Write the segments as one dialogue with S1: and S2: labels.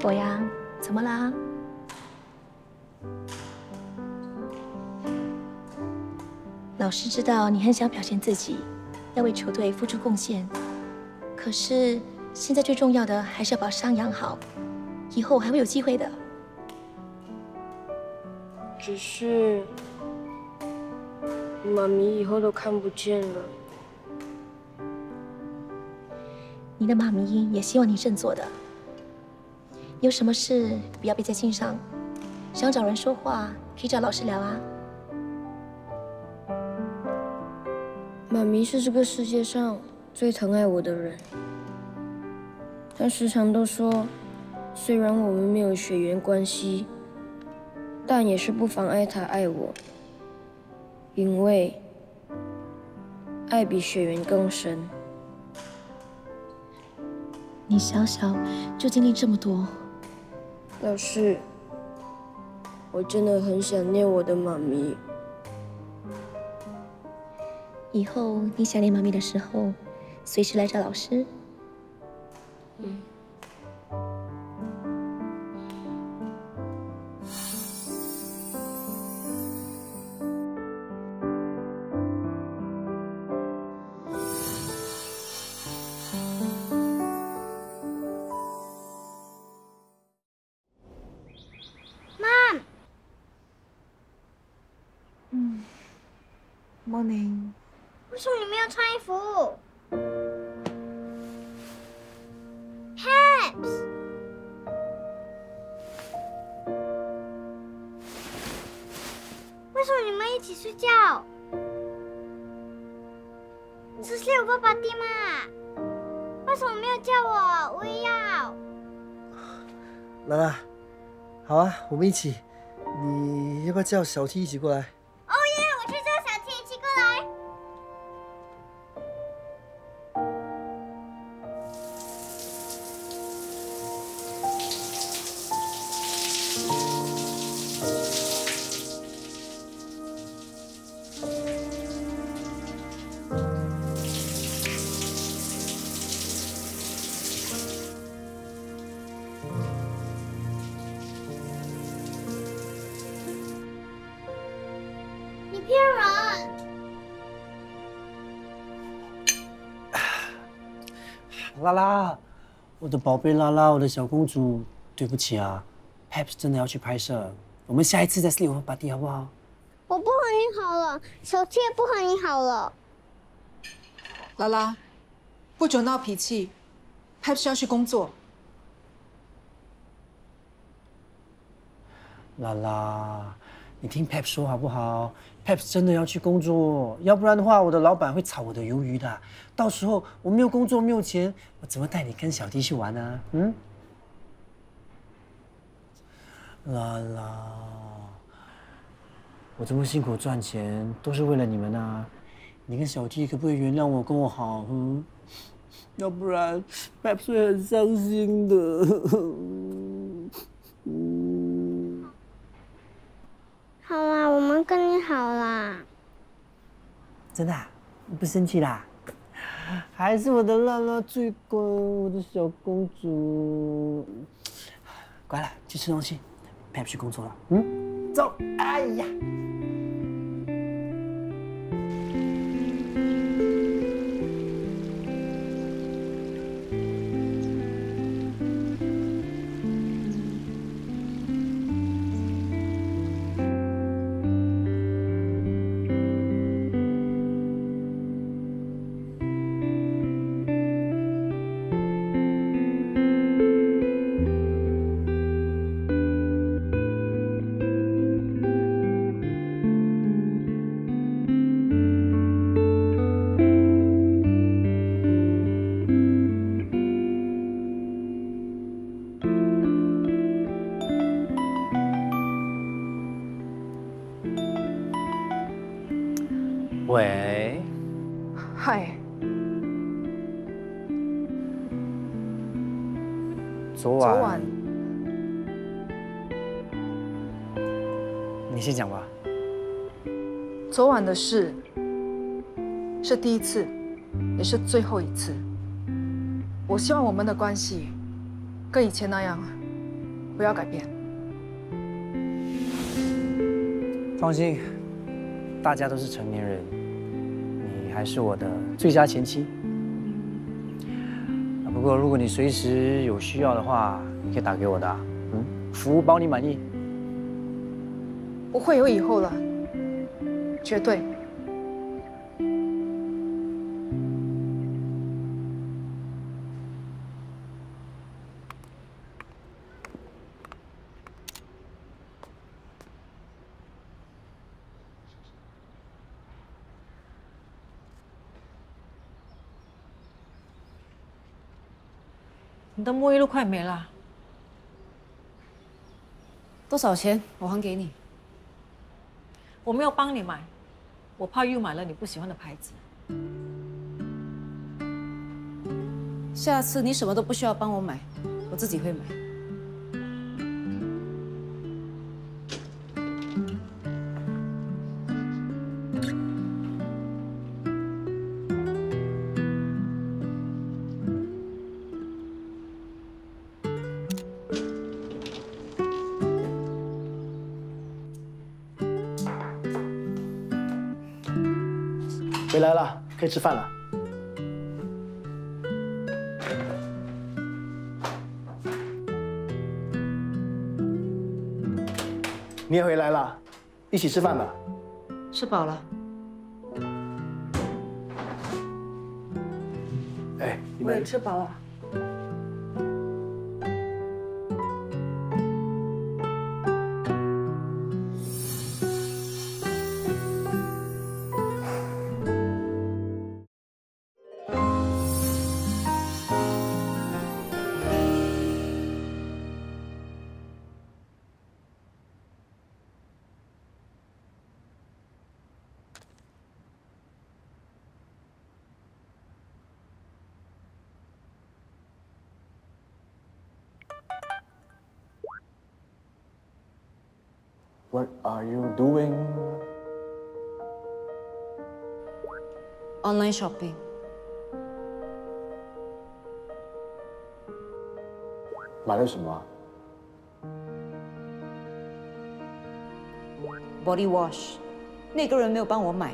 S1: 我呀？怎么啦？老师知道你很想表现自己，要为球队付出贡献，可是现在最重要的还是要把伤养好，以后还会有机会的。
S2: 只是妈咪以后都看不见了。
S1: 你的妈咪也希望你振作的。有什么事不要背在心上，想找人说话可以找老师聊啊。
S2: 妈咪是这个世界上最疼爱我的人，她时常都说，虽然我们没有血缘关系，但也是不妨碍她爱我，因为爱比血缘更深。
S1: 你小小就经历这么多，
S2: 老师，我真的很想念我的妈咪。
S1: 以后你想念妈咪的时候，随时来找老师。
S3: Morning。
S4: 为什么你没有穿衣服 ？Peps， 为什么你们一起睡觉？这是我爸爸的嘛？为什么没有叫我？我也要。
S5: 兰兰，好啊，我们一起。你要不要叫小 T 一起过来？
S4: 哦耶！我去叫小 T 一起过来。你骗人！
S5: 拉拉，我的宝贝拉拉，我的小公主，对不起啊 ，Peps 真的要去拍摄，我们下一次再 sleep party 好不好？
S4: 我不和你好了，小 T 也不和你好了。
S3: 拉拉，不准闹脾气 ，Peps 要去工作。
S5: 拉拉，你听 Peps 说好不好 ？Peps 真的要去工作，要不然的话，我的老板会炒我的鱿鱼的。到时候我没有工作，没有钱，我怎么带你跟小弟去玩呢？嗯？拉拉，我这么辛苦赚钱，都是为了你们啊！你跟小弟可不可以原谅我，跟我好？嗯？要不然 Peps 会很伤心的。
S4: 好啦，我们跟你好啦。
S5: 真的、啊？你不生气啦？还是我的拉拉最乖，我的小公主。乖了，去吃东西。Peps 去工作了。嗯，走。哎呀。喂，
S3: 嗨，
S5: 昨晚你先讲吧。
S3: 昨晚的事是第一次，也是最后一次。我希望我们的关系跟以前那样，不要改变。
S5: 放心，大家都是成年人，你还是我的最佳前妻。不过如果你随时有需要的话，你可以打给我的啊，服务包你满意。
S3: 不会有以后了，绝对。
S6: 你的沐浴露快没了，
S7: 多少钱？我还给你。
S6: 我没有帮你买，我怕又买了你不喜欢的牌子。
S7: 下次你什么都不需要帮我买，我自己会买。
S8: 回来了，可以吃饭了。你也回来了，一起吃饭吧。
S7: 吃饱了。
S8: 哎，你
S6: 我也
S8: 们
S6: 吃饱了。
S9: What are you doing?
S7: Online shopping。
S9: 买了什么啊？
S7: Body wash， 那个人没有帮我买。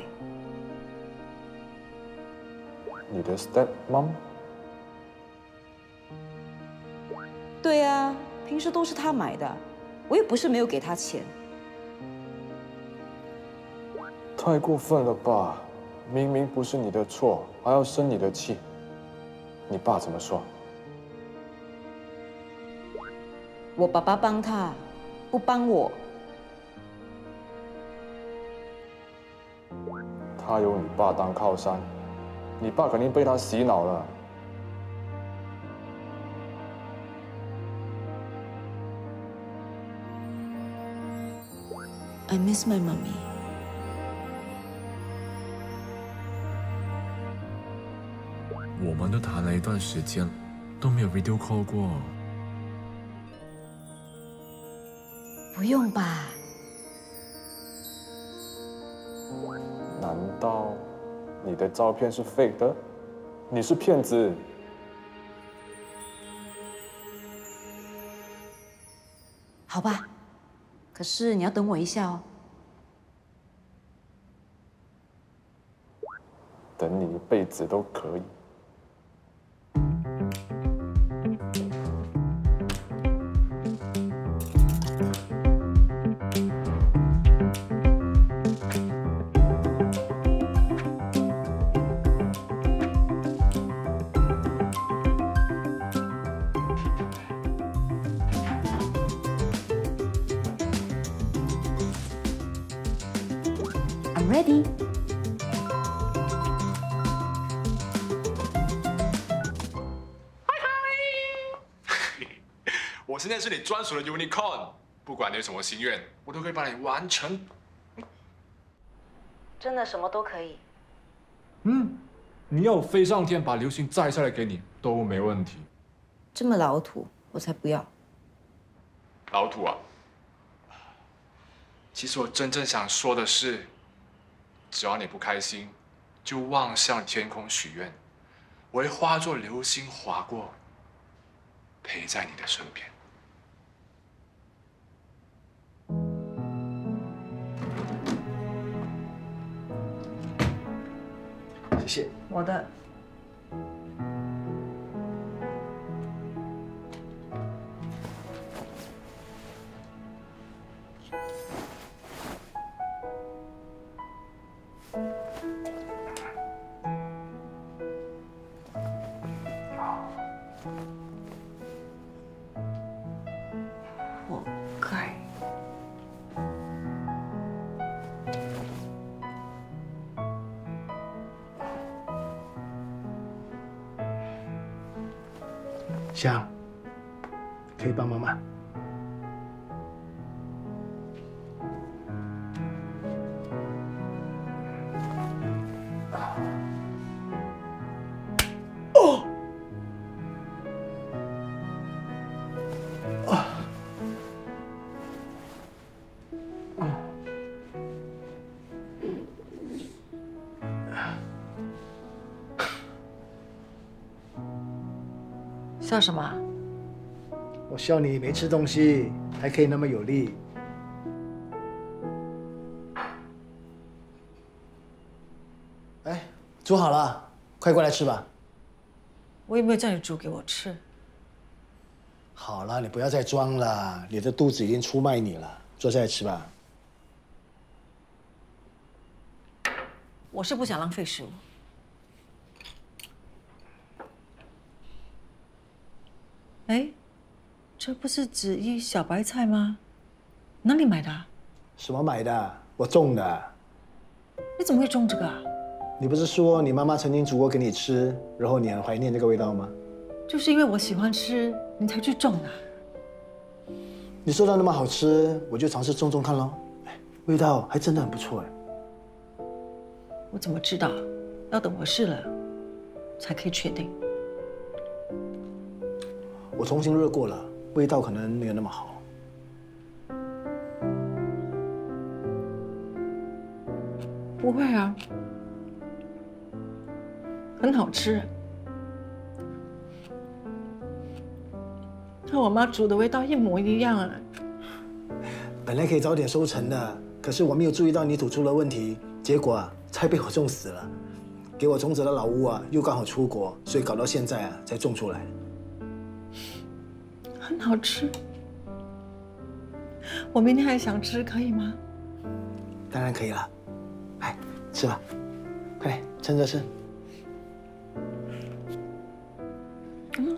S9: 你的 stepmom？
S7: 对啊，平时都是他买的，我又不是没有给他钱。
S9: 太过分了吧！明明不是你的错，还要生你的气。你爸怎么说？
S7: 我爸爸帮他，不帮我。
S9: 他有你爸当靠山，你爸肯定被他洗脑了。
S7: I miss my mommy。
S10: 我们都谈了一段时间，都没有 video call 过。
S7: 不用吧？
S9: 难道你的照片是 fake 的？你是骗子？
S7: 好吧，可是你要等我一下哦。
S9: 等你一辈子都可以。
S7: I'm ready。
S10: 我现在是你专属的 unicorn， 不管你有什么心愿，我都可以帮你完成。
S7: 真的什么都可以。
S10: 你要我飞上天把流星摘下来给你都没问题。
S7: 这么老土，我才不要。
S10: 老土啊！其实我真正想说的是，只要你不开心，就望向天空许愿，我会化作流星划过，陪在你的身边。
S8: 感谢。
S6: 我的。活该。
S8: 香，可以帮忙吗？
S6: 笑什么？
S8: 我笑你没吃东西，还可以那么有力。哎，煮好了，快过来吃吧。
S6: 我有没有叫你煮给我吃？
S8: 好了，你不要再装了，你的肚子已经出卖你了。坐下来吃吧。
S6: 我是不想浪费食物。哎，这不是紫衣小白菜吗？哪里买的？
S8: 什么买的？我种的。
S6: 你怎么会种这个啊？
S8: 你不是说你妈妈曾经煮过给你吃，然后你很怀念这个味道吗？
S6: 就是因为我喜欢吃，你才去种的。
S8: 你说的那么好吃，我就尝试种种看咯。哎，味道还真的很不错哎。
S6: 我怎么知道？要等我试了，才可以确定。
S8: 我重新热过了，味道可能没有那么好。
S6: 不会啊，很好吃，和我妈煮的味道一模一样啊。
S8: 本来可以早点收成的，可是我没有注意到泥土出了问题，结果啊，菜被我种死了。给我种子的老屋啊，又刚好出国，所以搞到现在啊，才种出来。
S6: 很好吃，我明天还想吃，可以吗？
S8: 当然可以了，来吃吧，快点，趁热吃。
S6: 嗯。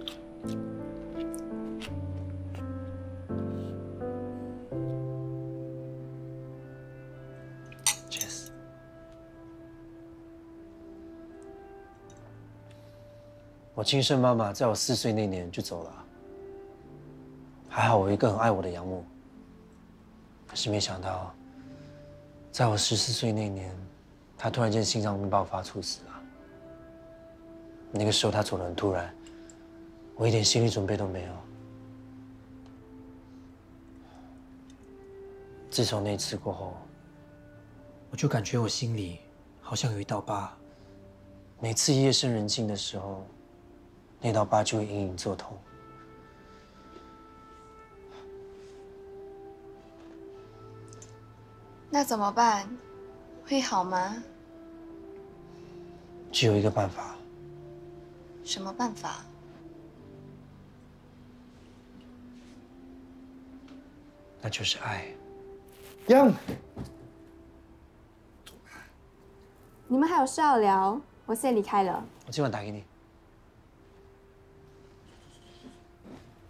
S8: Cheers。
S5: 我亲生妈妈在我4岁那年就走了。还好我有一个很爱我的养母，可是没想到，在我14岁那年，她突然间心脏病爆发猝死了。那个时候她走得很突然，我一点心理准备都没有。自从那次过后，我就感觉我心里好像有一道疤，每次夜深人静的时候，那道疤就会隐隐作痛。
S11: 那怎么办？会好吗？
S5: 只有一个办法。
S11: 什么办法？
S5: 那就是爱。
S8: 杨，
S12: 你们还有事要聊，我先离开了。
S5: 我今晚打给你。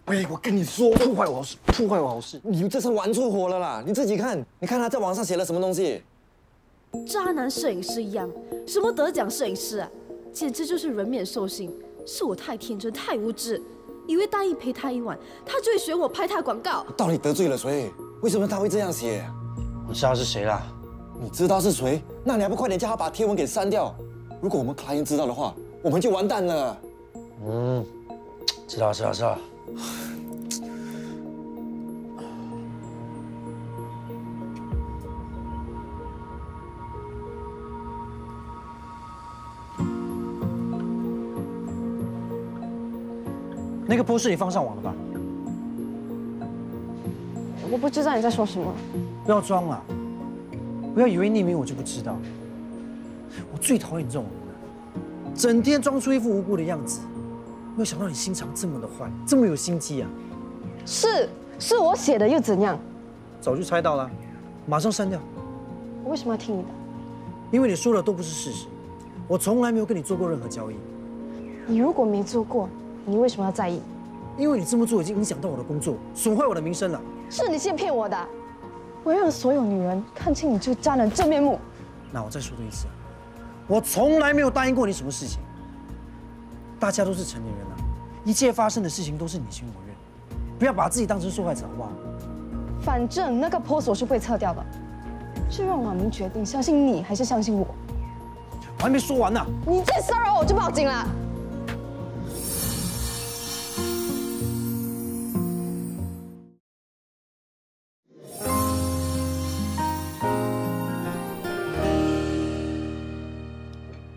S13: 喂，我跟你说，破坏我好事，破坏我好事！你这是玩错火了啦！你自己看，你看他在网上写了什么东西？
S14: 渣男摄影师一样，什么得奖摄影师啊，简直就是人面兽心。是我太天真，太无知，以为答应陪他一晚，他就会选我拍他广告。
S13: 到底得罪了谁？为什么他会这样写？
S5: 我知道是谁啦。
S13: 你知道是谁？那你还不快点叫他把贴文给删掉？如果我们client知道的话，我们就完蛋了。
S5: 知道。那个波是你放上网的吧？
S12: 我不知道你在说什么。
S5: 不要装了，不要以为匿名我就不知道。我最讨厌这种人了。整天装出一副无辜的样子。没有想到你心肠这么的坏，这么有心机啊！
S12: 是我写的又怎样？
S5: 早就猜到了，马上删掉。
S12: 我为什么要听你的？
S5: 因为你说的都不是事实，我从来没有跟你做过任何交易。
S12: 你如果没做过，你为什么要在意？
S5: 因为你这么做已经影响到我的工作，损坏我的名声了。
S12: 是你先骗我的，我要让所有女人看清你这个渣男真面目。
S5: 那我再说多一次，我从来没有答应过你什么事情。大家都是成年人了，一切发生的事情都是你情我愿，不要把自己当成受害者，好不好？
S12: 反正那个post我是不会撤掉的，就让马明决定相信你还是相信我。
S5: 我还没说完呢。
S12: 你再骚扰我就报警了。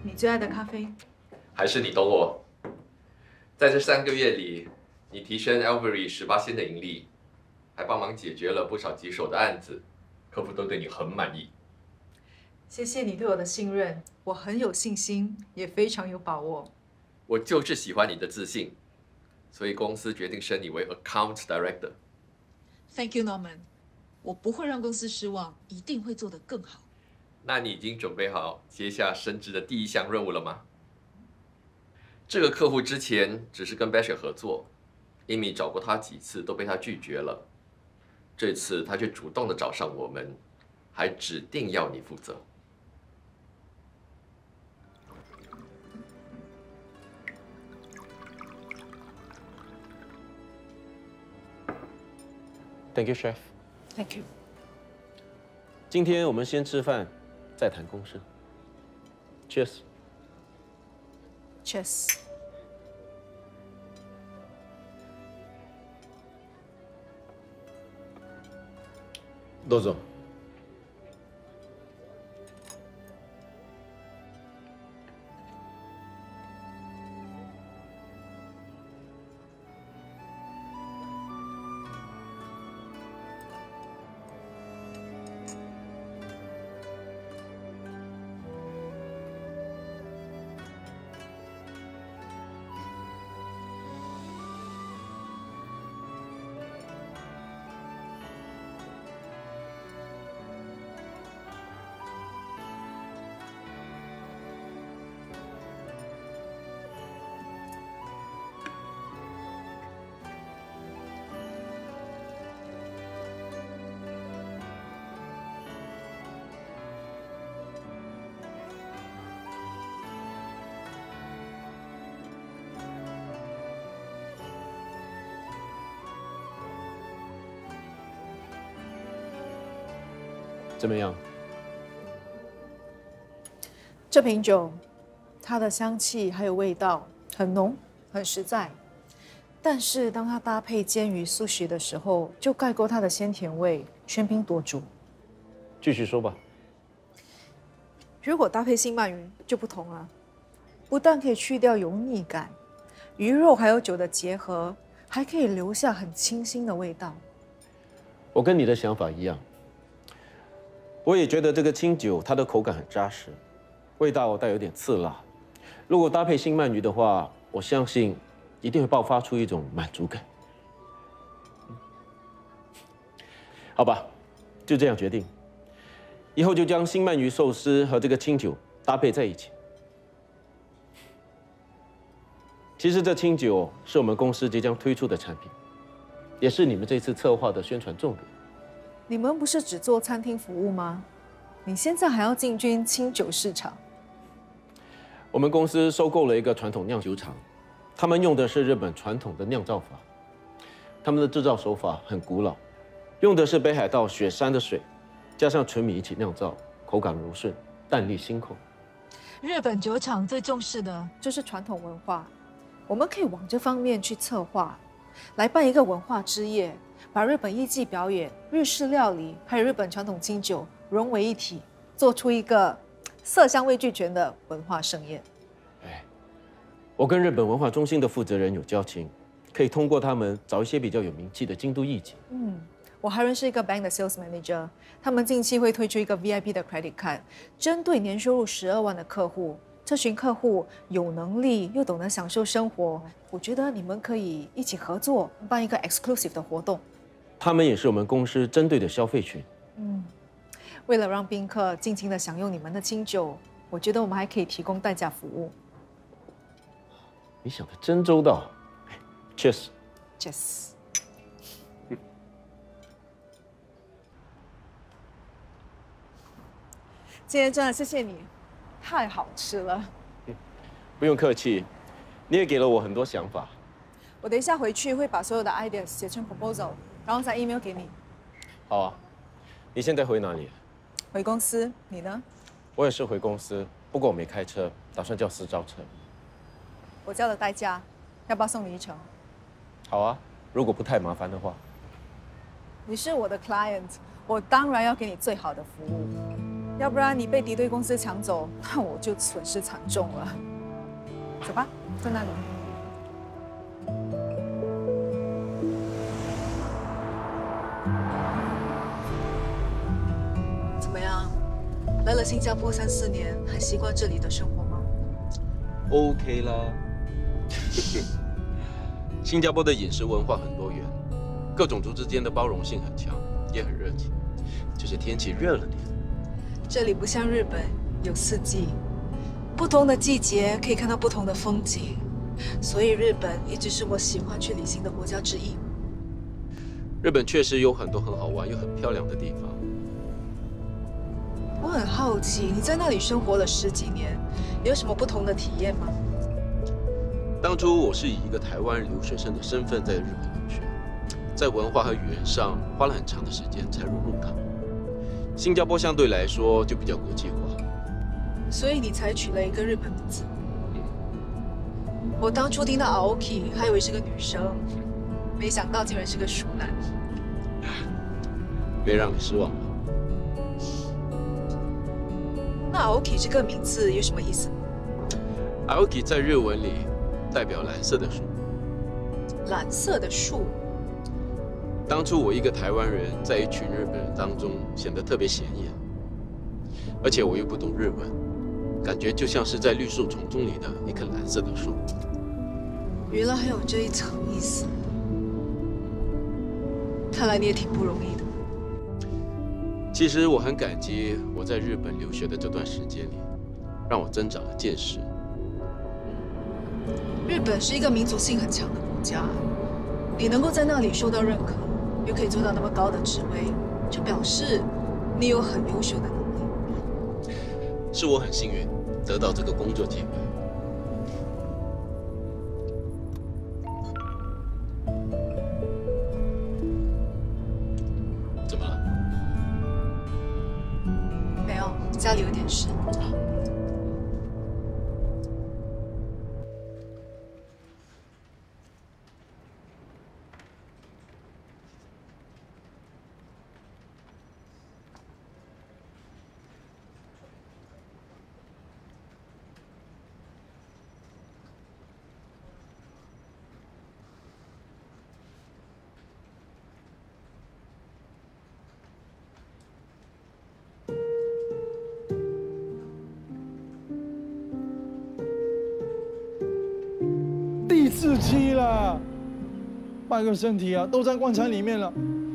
S3: 你最爱的咖啡？
S15: 还是你懂我？在这3个月里，你提升 Albury 18%的盈利，还帮忙解决了不少棘手的案子，客户都对你很满意。
S3: 谢谢你对我的信任，我很有信心，也非常有把握。
S15: 我就是喜欢你的自信，所以公司决定升你为 Account Director。
S16: Thank you, Norman。我不会让公司失望，一定会做得更好。
S15: 那你已经准备好接下升职的第1项任务了吗？这个客户之前只是跟 Basher 合作，Amy 找过他几次都被他拒绝了，这次他却主动的找上我们，还指定要你负责。
S17: Thank you, Chef.
S3: Thank you.
S17: 今天我们先吃饭，再谈公事。Cheers.
S3: Cheers.
S17: どうぞ。怎么样？
S3: 这瓶酒，它的香气还有味道很浓，很实在。但是当它搭配煎鱼素食的时候，就盖过它的鲜甜味，喧宾夺主。
S17: 继续说吧。
S3: 如果搭配新鳗鱼就不同了，不但可以去掉油腻感，鱼肉还有酒的结合，还可以留下很清新的味道。
S17: 我跟你的想法一样。我也觉得这个清酒它的口感很扎实，味道带有点刺辣。如果搭配新鳗鱼的话，我相信一定会爆发出一种满足感。好吧，就这样决定。以后就将新鳗鱼寿司和这个清酒搭配在一起。其实这清酒是我们公司即将推出的产品，也是你们这次策划的宣传重点。
S3: 你们不是只做餐厅服务吗？你现在还要进军清酒市场？
S17: 我们公司收购了一个传统酿酒厂，他们用的是日本传统的酿造法，他们的制造手法很古老，用的是北海道雪山的水，加上纯米一起酿造，口感柔顺，淡丽辛口。
S3: 日本酒厂最重视的就是传统文化，我们可以往这方面去策划，来办一个文化之夜。把日本艺伎表演、日式料理还有日本传统清酒融为一体，做出一个色香味俱全的文化盛宴。
S17: 我跟日本文化中心的负责人有交情，可以通过他们找一些比较有名气的京都艺伎。
S3: 我还认识一个 bank 的 sales manager， 他们近期会推出一个 VIP 的 credit card， 针对年收入12万的客户，这群客户有能力又懂得享受生活，我觉得你们可以一起合作，办一个 exclusive 的活动。
S17: 他们也是我们公司针对的消费群。
S3: 为了让宾客尽情的享用你们的清酒，我觉得我们还可以提供代驾服务。
S17: 你想的真周到。Cheers。
S3: Cheers。今天真的谢谢你，太好吃了。
S17: 不用客气，你也给了我很多想法。
S3: 我等一下回去会把所有的 ideas 写成 proposal， 然后再 email 给你。
S17: 好啊，你现在回哪里？
S3: 回公司，你呢？
S17: 我也是回公司，不过我没开车，打算叫私招车。
S3: 我叫了代驾，要不要送你一程？
S17: 好啊，如果不太麻烦的话。
S3: 你是我的 client， 我当然要给你最好的服务。要不然你被敌对公司抢走，那我就损失惨重了。走吧，在那里。怎么样？来了新加坡3、4年，还习惯这里的生活吗
S17: ？OK 啦。新加坡的饮食文化很多元，各种族之间的包容性很强，也很热情，就是天气热了点。
S3: 这里不像日本有4季，不同的季节可以看到不同的风景，所以日本一直是我喜欢去旅行的国家之一。
S17: 日本确实有很多很好玩又很漂亮的地方。
S3: 我很好奇，你在那里生活了10几年，有什么不同的体验吗？
S17: 当初我是以一个台湾留学生的身份在日本留学，在文化和语言上花了很长的时间才融入它。新加坡相对来说就比较国际化，
S3: 所以你才取了一个日本名字。我当初听到 Aoki 还以为是个女生，没想到竟然是个熟男。
S17: 没让你失望吧？
S3: 那 Aoki 这个名字有什么意思吗
S17: ？Aoki 在日文里代表蓝色的树。
S3: 蓝色的树。
S17: 当初我一个台湾人在一群日本人当中显得特别显眼，而且我又不懂日文，感觉就像是在绿树丛中里的一棵蓝色的树。
S3: 原来还有这一层意思，看来你也挺不容易的。
S17: 其实我很感激我在日本留学的这段时间里，让我增长了见识。
S3: 日本是一个民族性很强的国家，你能够在那里受到认可，又可以做到那么高的职位，就表示你有很优秀的能力。
S17: 是我很幸运得到这个工作机会。怎么了？
S3: 没有，家里有点事。
S18: 第4期了，半个身体啊都在棺材里面了，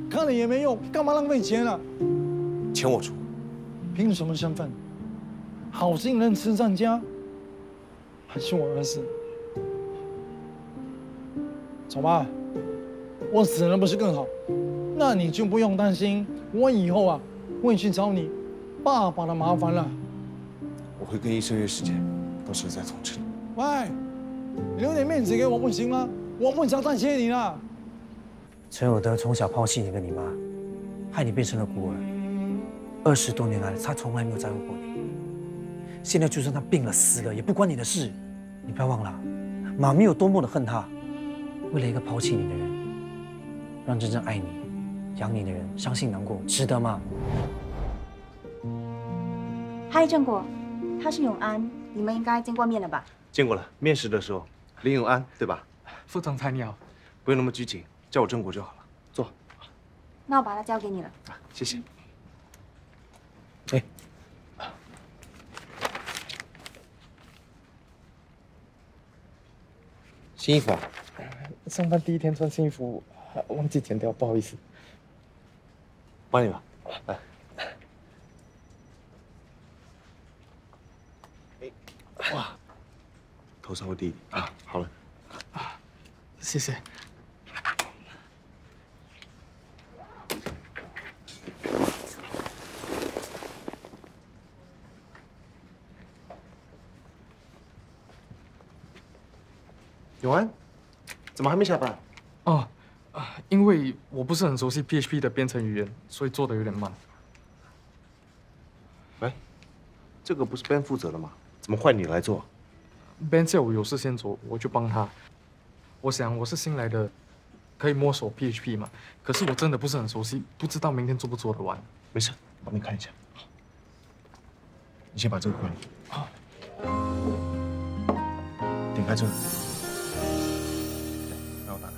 S18: 看了也没用，干嘛浪费钱啊？
S13: 钱我出。
S18: 凭什么身份？好心人慈善家，还是我儿子？走吧，我死了不是更好？那你就不用担心我以后啊会去找你爸爸的麻烦了。
S9: 我会给医生约时间，到时候再通知你。
S18: 喂，你留点面子给我不行吗？我不想再接你了。
S5: 陈有德从小抛弃你跟你妈，害你变成了孤儿。20多年来，他从来没有在乎过你。现在就算他病了、死了，也不关你的事。你不要忘了，妈咪有多么的恨他。为了一个抛弃你的人，让真正爱你、养你的人伤心难过，值得吗？
S19: 嗨，正果，他是永安，你们应该见过面了吧？
S20: 见过了，面试的时候，林永安对吧？
S21: 副总裁你好，
S20: 不用那么拘谨，叫我正果就好了。坐。
S19: 那我把它交给你了。
S20: 谢谢。新衣服啊？
S9: 上班第一天穿新衣服，忘记剪掉，不好意思。
S20: 帮你吧，来。哇，头稍微低一点啊，好了。
S9: 谢谢。
S20: 永安，怎么还没下班？
S9: 哦，因为我不是很熟悉 PHP 的编程语言，所以做的有点慢。
S20: 喂，这个不是 Ben 负责的吗？怎么换你来做
S9: ？Ben 下午有事先走，我就帮他。我想我是新来的，可以摸索 PHP 嘛？可是我真的不是很熟悉，不知道明天做不做得完。
S20: 没事，帮你看一下。你先把这个关了。好。点开这个。让我打开。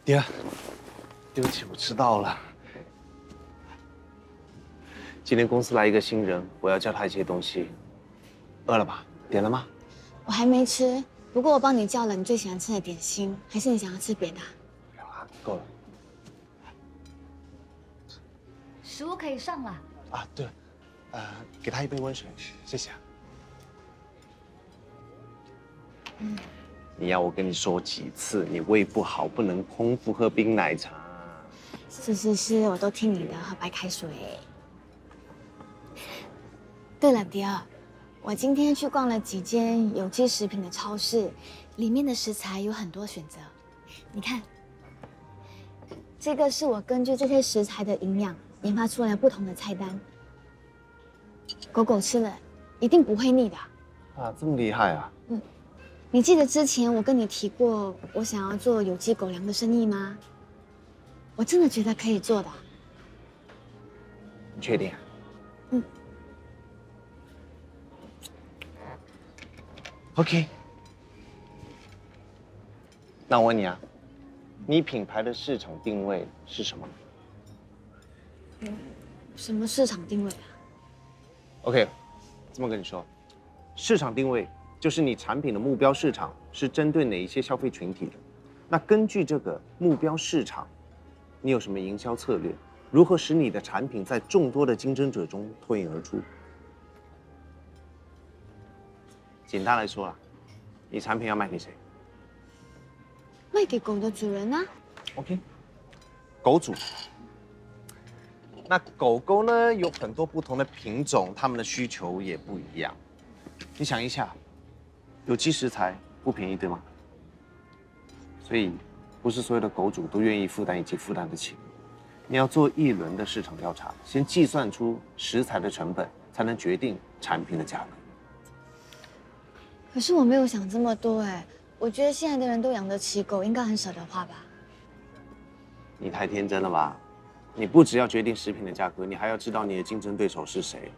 S20: 爹，对不起，我迟到了。今天公司来一个新人，我要教他一些东西。饿了吧？点了吗？
S21: 我还没吃，不过我帮你叫了你最喜欢吃的点心，还是你想要吃别的？
S20: 够了。
S19: 食物可以上了。
S20: 啊，对了，给他一杯温水，谢谢。你要我跟你说几次？你胃不好，不能空腹喝冰奶茶。
S21: 是，我都听你的，喝白开水。对了，迪尔，我今天去逛了几间有机食品的超市，里面的食材有很多选择。你看，这个是我根据这些食材的营养研发出来不同的菜单，狗狗吃了一定不会腻的。
S20: 啊，这么厉害啊！
S21: 你记得之前我跟你提过我想要做有机狗粮的生意吗？我真的觉得可以做的。
S20: 你确定？OK。那我问你啊，你品牌的市场定位是什么？
S21: 什么市场定位啊
S20: OK， 这么跟你说，市场定位就是你产品的目标市场是针对哪一些消费群体的。那根据这个目标市场，你有什么营销策略？如何使你的产品在众多的竞争者中脱颖而出？简单来说啊，你产品要卖给谁？
S21: 卖给狗的主人啊。
S20: OK， 狗主。那狗狗呢有很多不同的品种，它们的需求也不一样。你想一下，有机食材不便宜，对吗？所以，不是所有的狗主都愿意负担以及负担得起。你要做一轮的市场调查，先计算出食材的成本，才能决定产品的价格。
S21: 可是我没有想这么多哎，我觉得现在的人都养得起狗，应该很舍得花吧？
S20: 你太天真了吧！你不只要决定食品的价格，你还要知道你的竞争对手是谁。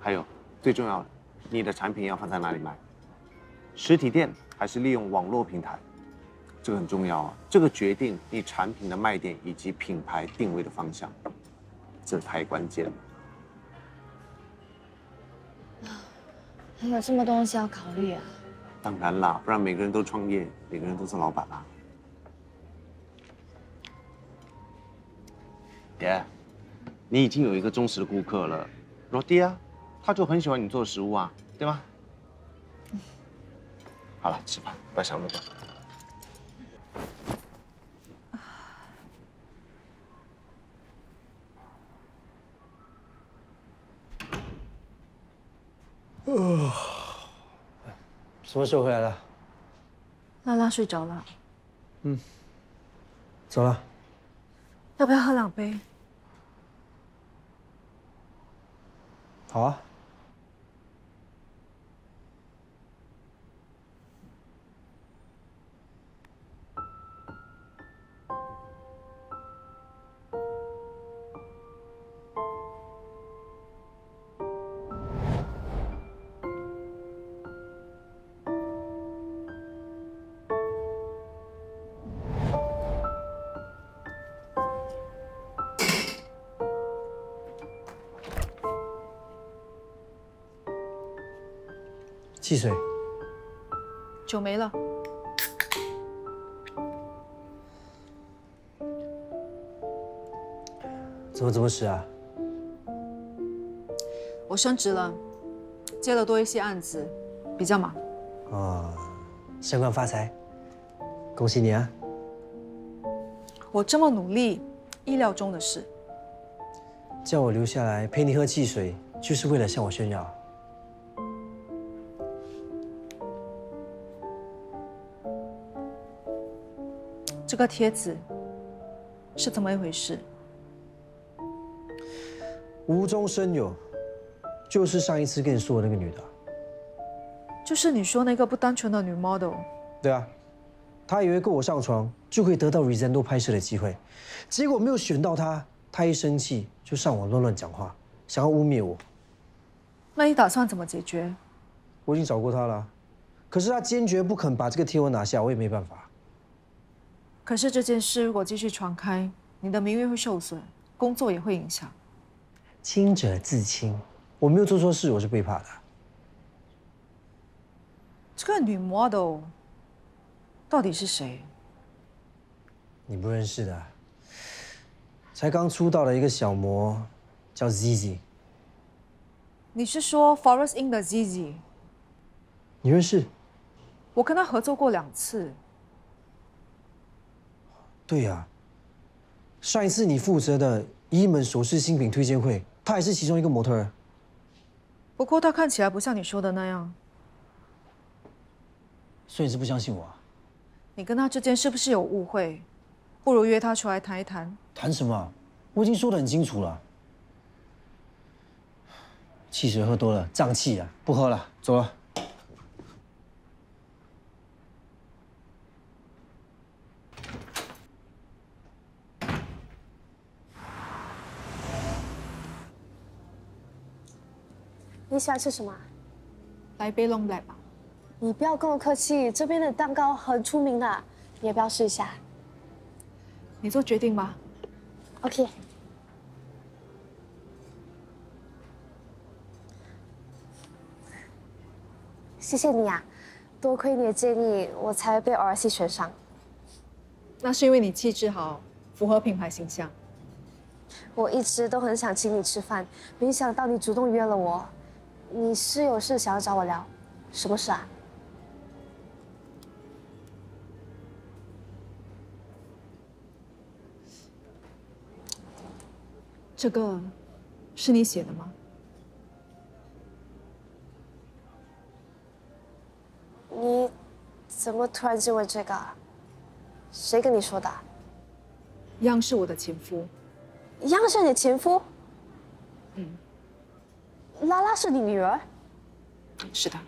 S20: 还有，最重要的，你的产品要放在哪里卖？实体店还是利用网络平台？这个很重要啊！这个决定你产品的卖点以及品牌定位的方向，这太关键了。
S21: 还有这么多东西要考虑啊！
S20: 当然啦，不然每个人都创业，每个人都是老板啦。爹，你已经有一个忠实的顾客了，罗迪啊，他就很喜欢你做的食物啊，对吗？好了，吃吧，不要想那么多。
S5: 什么时候回来的？
S3: 拉拉睡着了，
S5: 走了。
S3: 要不要喝2杯？
S5: 好啊。汽水。
S3: 酒没了。
S5: 怎么这么迟啊？
S3: 我升职了，接了多一些案子，比较忙。
S5: 哦，升官发财，恭喜你啊！
S3: 我这么努力，意料中的事。
S5: 叫我留下来陪你喝汽水，就是为了向我炫耀。
S3: 这个帖子是怎么一回事？
S5: 无中生有，就是上一次跟你说的那个女的。
S3: 就是你说那个不单纯的女 model。
S5: 对啊，她以为跟我上床就可以得到 Resendo 拍摄的机会，结果没有选到她，她一生气就上网乱讲话，想要污蔑我。
S3: 那你打算怎么解决？
S5: 我已经找过她了，可是她坚决不肯把这个贴文拿下，我也没办法。
S3: 可是这件事如果继续传开，你的名誉会受损，工作也会影响。
S5: 清者自清，我没有做错事，我是不会怕的。
S3: 这个女 model 到底是谁？
S5: 你不认识的，才刚出道的一个小模，叫 Zizi。
S3: 你是说 Forest Inc 的 Zizi？
S5: 你认识？
S3: 我跟她合作过2次。
S5: 对呀，上一次你负责的伊门首饰新品推荐会，她也是其中一个模特儿。
S3: 不过她看起来不像你说的那样。
S5: 所以你是不相信我啊？
S3: 你跟她之间是不是有误会？不如约她出来谈一谈。
S5: 谈什么？我已经说得很清楚了。汽水喝多了，胀气啊！不喝了，走了。
S12: 你喜欢吃什么？
S3: 来杯 Long Black 吧。
S12: 你不要跟我客气，这边的蛋糕很出名的，你要不要试一下？
S3: 你做决定吧。
S12: OK。谢谢你啊，多亏你的建议，我才会被 RC 选上。
S3: 那是因为你气质好，符合品牌形象。
S12: 我一直都很想请你吃饭，没想到你主动约了我。你是有事想要找我聊？什么事啊？
S3: 这个是你写的吗？
S12: 你怎么突然间问这个？谁跟你说的？
S3: 央是我的前夫。
S12: 央是你的前夫？
S3: 嗯。
S12: 拉拉是你女儿？
S3: 是的。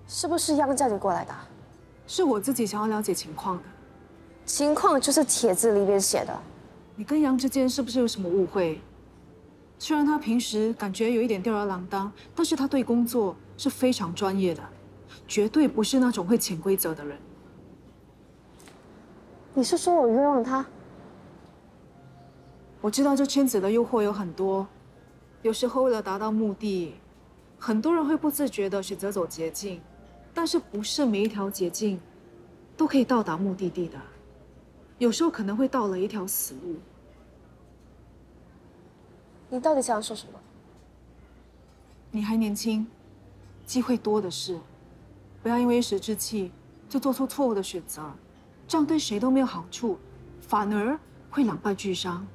S12: 是不是央叫你过来的？
S3: 是我自己想要了解情况的。
S12: 情况就是帖子里面写的。
S3: 你跟杨之间是不是有什么误会？虽然他平时感觉有一点吊儿郎当，但是他对工作是非常专业的，绝对不是那种会潜规则的人。
S12: 你是说我冤枉他？
S3: 我知道这圈子的诱惑有很多，有时候为了达到目的，很多人会不自觉地选择走捷径，但是不是每一条捷径都可以到达目的地的。有时候可能会到了一条死路。
S12: 你到底想要说什么？
S3: 你还年轻，机会多的是，不要因为一时之气就做出错误的选择，这样对谁都没有好处，反而会两败俱伤。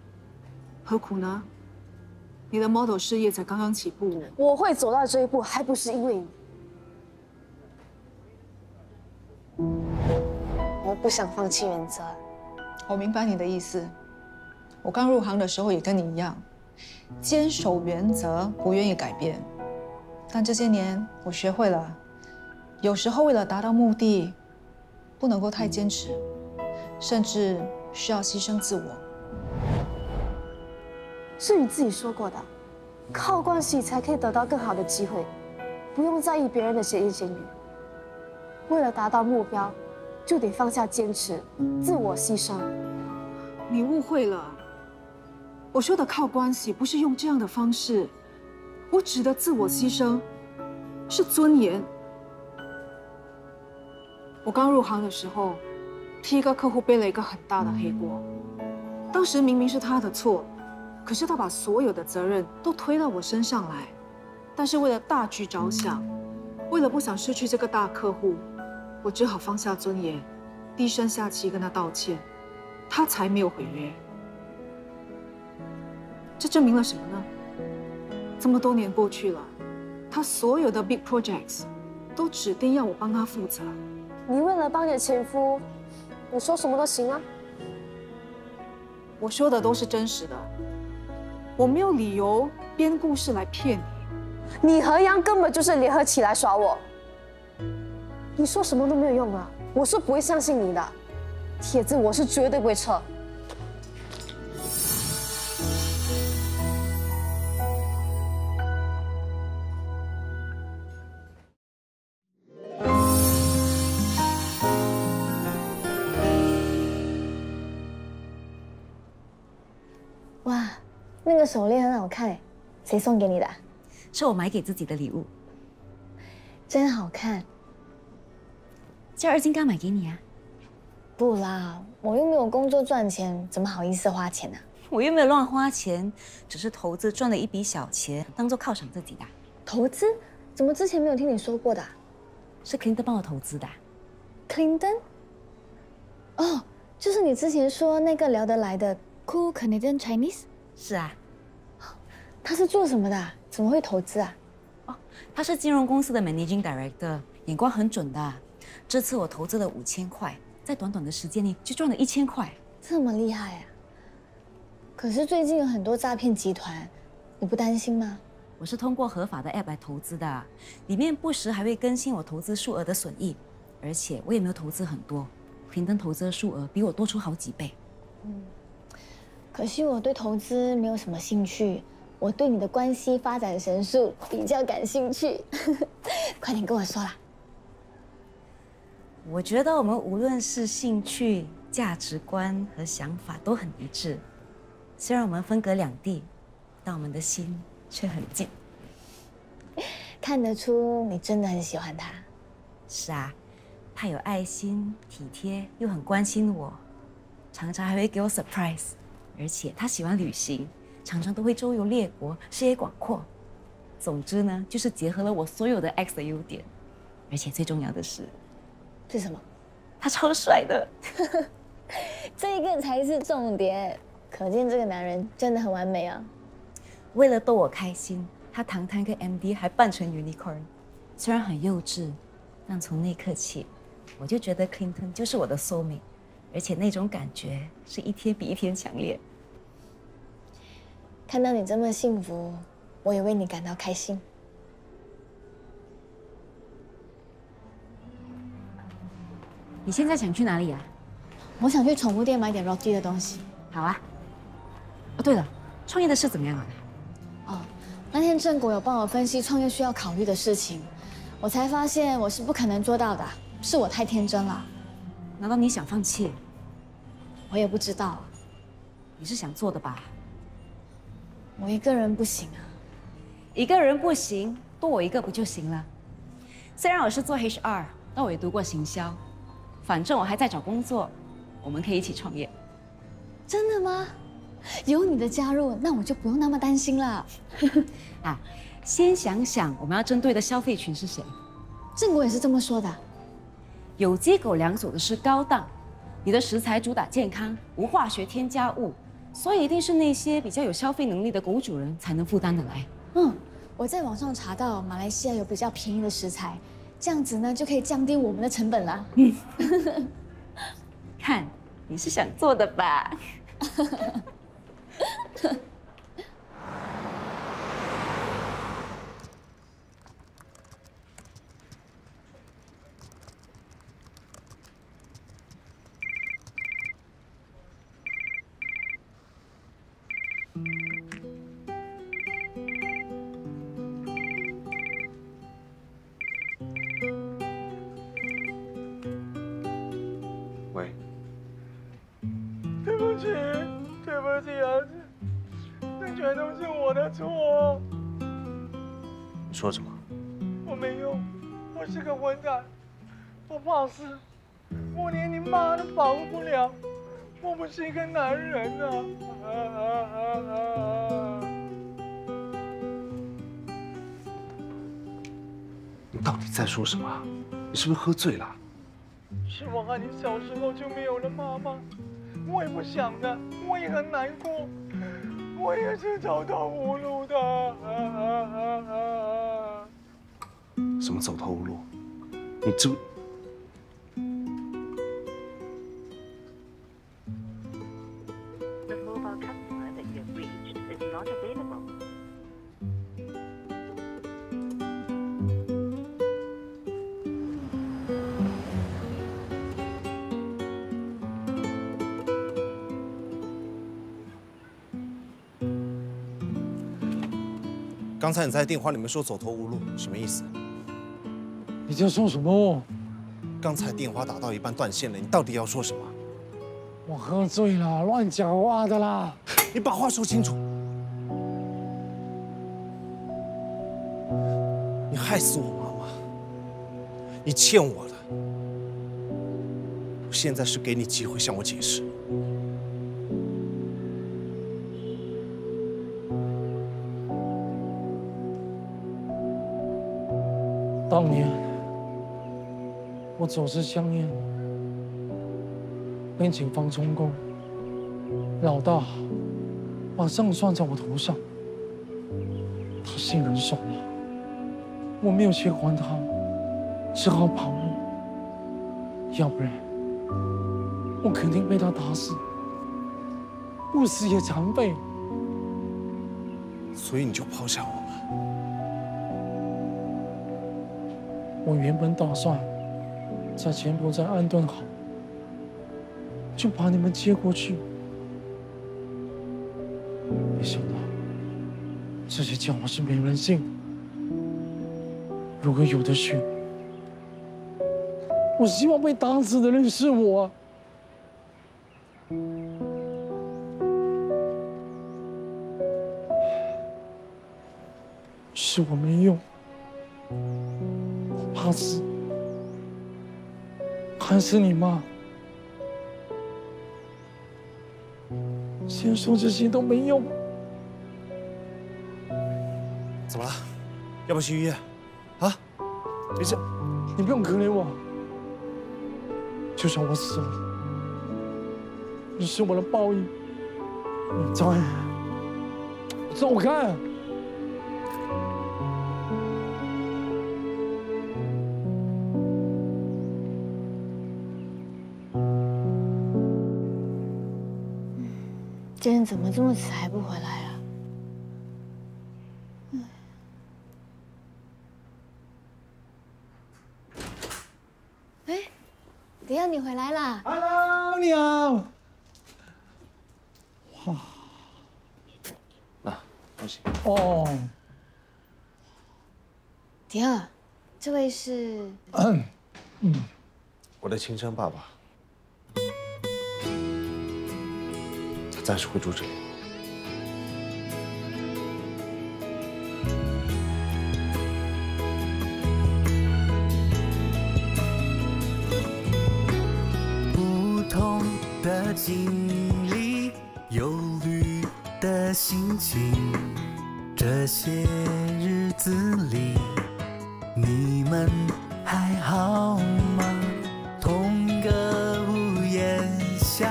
S3: 何苦呢？你的 model 事业才刚刚起步。
S12: 我会走到这一步，还不是因为你。我不想放弃原则。
S3: 我明白你的意思。我刚入行的时候也跟你一样，坚守原则，不愿意改变。但这些年我学会了，有时候为了达到目的，不能够太坚持，甚至需要牺牲自我。
S12: 是你自己说过的，靠关系才可以得到更好的机会，不用在意别人的闲言闲语。为了达到目标，就得放下坚持，自我牺牲。
S3: 你误会了，我说的靠关系不是用这样的方式，我指的自我牺牲是尊严。我刚入行的时候，替一个客户背了一个很大的黑锅。当时明明是他的错，可是他把所有的责任都推到我身上来。但是为了大局着想，为了不想失去这个大客户，我只好放下尊严，低声下气跟他道歉，他才没有毁约。这证明了什么呢？这么多年过去了，他所有的 big projects 都指定要我帮他负责。
S12: 你为了帮你的前夫，你说什么都行啊？
S3: 我说的都是真实的，我没有理由编故事来骗你。
S12: 你和杨根本就是联合起来耍我。你说什么都没有用啊！我是不会相信你的，帖子我是绝对不会撤。
S21: 哇，那个手链很好看哎，谁送给你的？
S7: 是我买给自己的礼物，
S21: 真好看。
S7: 这二金刚买给你啊？
S21: 不啦，我又没有工作赚钱，怎么好意思花钱呢？
S7: 我又没有乱花钱，只是投资赚了一笔小钱，当做犒赏自己的。
S21: 投资？怎么之前没有听你说过的？
S7: 是克林顿帮我投资的。
S21: 克林顿？哦，就是你之前说那个聊得来的 Cool Canadian Chinese？
S7: 是啊。
S21: 他是做什么的？怎么会投资啊？
S7: 哦，他是金融公司的 Managing Director， 眼光很准的。这次我投资了5000块，在短短的时间里就赚了1000块，
S21: 这么厉害啊！可是最近有很多诈骗集团，你不担心吗？
S7: 我是通过合法的 App 来投资的，里面不时还会更新我投资数额的损益，而且我也没有投资很多，平等投资的数额比我多出好几倍。
S21: 可惜我对投资没有什么兴趣。我对你的关系发展神速比较感兴趣，快点跟我说啦。
S7: 我觉得我们无论是兴趣、价值观和想法都很一致，虽然我们分隔两地，但我们的心却很近。
S21: 看得出你真的很喜欢他。
S7: 是啊，他有爱心、体贴，又很关心我，常常还会给我 surprise， 而且他喜欢旅行。常常都会周游列国，视野广阔。总之呢，就是结合了我所有的 X 的优点，而且最重要的是
S21: 什么？
S7: 他超帅的，
S21: 这个才是重点。可见这个男人真的很完美啊！
S7: 为了逗我开心，他堂堂个 MD 还扮成 unicorn， 虽然很幼稚，但从那刻起，我就觉得 Clinton 就是我的 soulmate， 而且那种感觉是一天比一天强烈。
S21: 看到你这么幸福，我也为你感到开心。
S7: 你现在想去哪里啊？
S21: 我想去宠物店买点 Rocky 的东西。
S7: 好啊。哦，对了，创业的事怎么样啊？
S21: 哦，那天郑国有帮我分析创业需要考虑的事情，我才发现我是不可能做到的，是我太天真了。
S7: 难道你想放弃？
S21: 我也不知道。
S7: 你是想做的吧？
S21: 我一个人不行啊。
S7: 一个人不行，多我一个不就行了？虽然我是做 HR， 但我也读过行销。反正我还在找工作，我们可以一起创业。
S21: 真的吗？有你的加入，那我就不用那么担心了。
S7: 啊，先想想我们要针对的消费群是谁。
S21: 郑国也是这么说的。
S7: 有机狗粮走的是高档，你的食材主打健康，无化学添加物，所以一定是那些比较有消费能力的狗主人才能负担得来。
S21: 我在网上查到马来西亚有比较便宜的食材，这样子呢就可以降低我们的成本啦。
S7: 看，你是想做的吧？
S20: 喂，
S18: 对不起，对不起，儿子，这全都是我的错。
S20: 说什么？
S18: 我没用，我是个混蛋，我怕死，我连你妈都保护不了，我不是一个男人啊！
S20: 你到底在说什么？你是不是喝醉了？
S18: 是我和你小时候就没有了妈妈，我也不想的，我也很难过，我也是走投无路的。
S20: 什么走投无路？你知不？ 刚才你在电话里面说走投无路，什么意思？
S18: 你在说什么？
S20: 刚才电话打到一半断线了，你到底要说什么？
S18: 我喝醉了，乱讲话的啦！
S20: 你把话说清楚！你害死我妈妈，你欠我的。我现在是给你机会向我解释。
S18: 当年我走私香烟，被警方充公，老大把账算在我头上，他心狠手辣，我没有钱还他，只好跑路，要不然我肯定被他打死，不死也残废。
S20: 所以你就抛下我。
S18: 我原本打算在柬埔寨安顿好，就把你们接过去，没想到这些家伙是没人性。如果有的选，我希望被打死的人是我。是我没用。 怕死，还是你妈？先说这些都没用。
S20: 怎么了？要不要去医院？啊？没事，
S18: 你不用可怜我。就算我死了，你是我的报应。你走开！
S21: 今天怎么这么迟还不回来啊？哎，迪奥，你回来啦
S18: ！Hello， 你好。哇，
S20: 啊，恭喜。
S18: 哦，
S21: 迪奥，这位是……
S20: 我的亲生爸爸。 暂时会住这里。
S2: 不同的经历，忧虑的心情，这些日子里，你们还好吗？同一个屋檐下，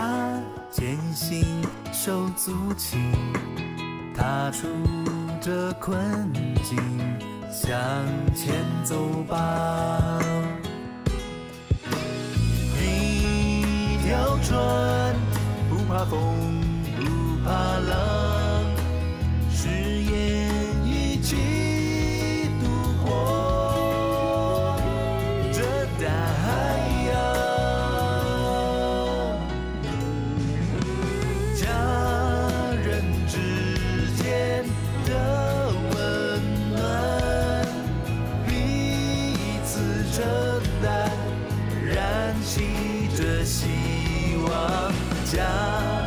S2: 渐行。 手足情，踏出这困境，向前走吧。一条船，不怕风，不怕浪，誓言一起度过这大海洋。 希望家。